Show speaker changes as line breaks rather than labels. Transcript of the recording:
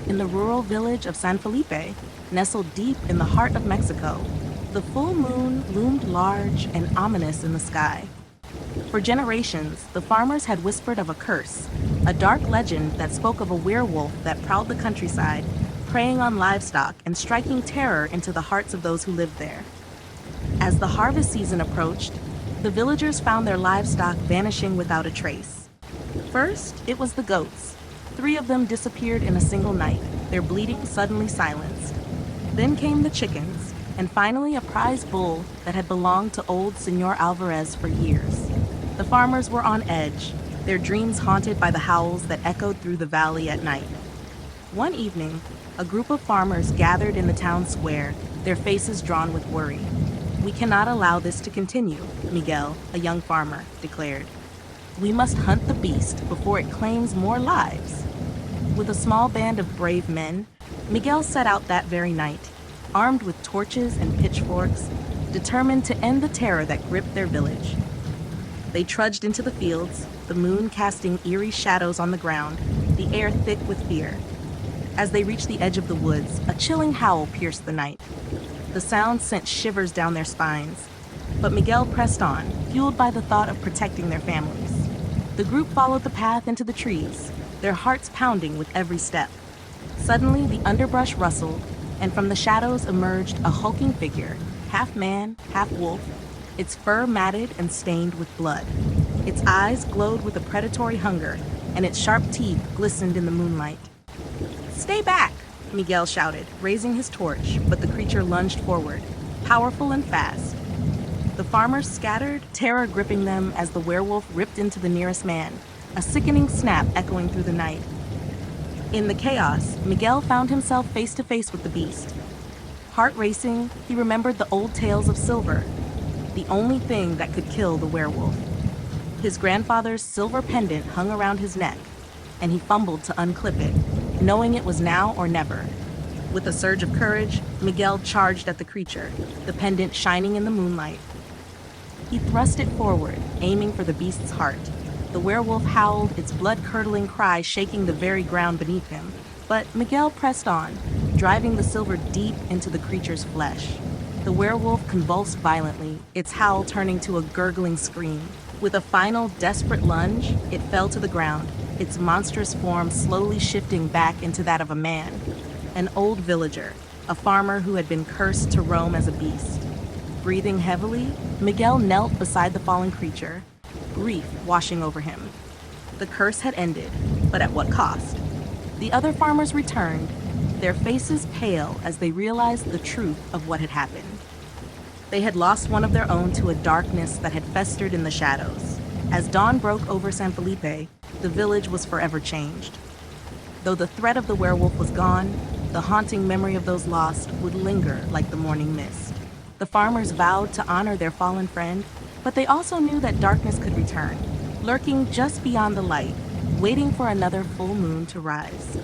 in the rural village of San Felipe, nestled deep in the heart of Mexico, the full moon loomed large and ominous in the sky. For generations, the farmers had whispered of a curse, a dark legend that spoke of a werewolf that prowled the countryside, preying on livestock and striking terror into the hearts of those who lived there. As the harvest season approached, the villagers found their livestock vanishing without a trace. First, it was the goats. 3 of them disappeared in a single night, their bleating suddenly silenced. Then came the chickens, and finally a prize bull that had belonged to old Senor Alvarez for years. The farmers were on edge, their dreams haunted by the howls that echoed through the valley at night. One evening, a group of farmers gathered in the town square, their faces drawn with worry. "We cannot allow this to continue," Miguel, a young farmer, declared. "We must hunt the beast before it claims more lives." With a small band of brave men, Miguel set out that very night, armed with torches and pitchforks, determined to end the terror that gripped their village. They trudged into the fields, the moon casting eerie shadows on the ground, the air thick with fear. As they reached the edge of the woods, a chilling howl pierced the night. The sound sent shivers down their spines, but Miguel pressed on, fueled by the thought of protecting their families. The group followed the path into the trees, their hearts pounding with every step. Suddenly, the underbrush rustled, and from the shadows emerged a hulking figure, half man, half wolf, its fur matted and stained with blood. Its eyes glowed with a predatory hunger, and its sharp teeth glistened in the moonlight. "Stay back!" Miguel shouted, raising his torch, but the creature lunged forward, powerful and fast. The farmers scattered, terror gripping them as the werewolf ripped into the nearest man, a sickening snap echoing through the night. In the chaos, Miguel found himself face to face with the beast. Heart racing, he remembered the old tales of silver, the only thing that could kill the werewolf. His grandfather's silver pendant hung around his neck, and he fumbled to unclip it, knowing it was now or never. With a surge of courage, Miguel charged at the creature, the pendant shining in the moonlight. He thrust it forward, aiming for the beast's heart. The werewolf howled, its blood-curdling cry shaking the very ground beneath him. But Miguel pressed on, driving the silver deep into the creature's flesh. The werewolf convulsed violently, its howl turning to a gurgling scream. With a final, desperate lunge, it fell to the ground, its monstrous form slowly shifting back into that of a man. An old villager, a farmer who had been cursed to roam as a beast. Breathing heavily, Miguel knelt beside the fallen creature, grief washing over him. The curse had ended, but at what cost? The other farmers returned, their faces pale as they realized the truth of what had happened. They had lost one of their own to a darkness that had festered in the shadows. As dawn broke over San Felipe, the village was forever changed. Though the threat of the werewolf was gone, the haunting memory of those lost would linger like the morning mist. The farmers vowed to honor their fallen friend, but they also knew that darkness could return, lurking just beyond the light, waiting for another full moon to rise.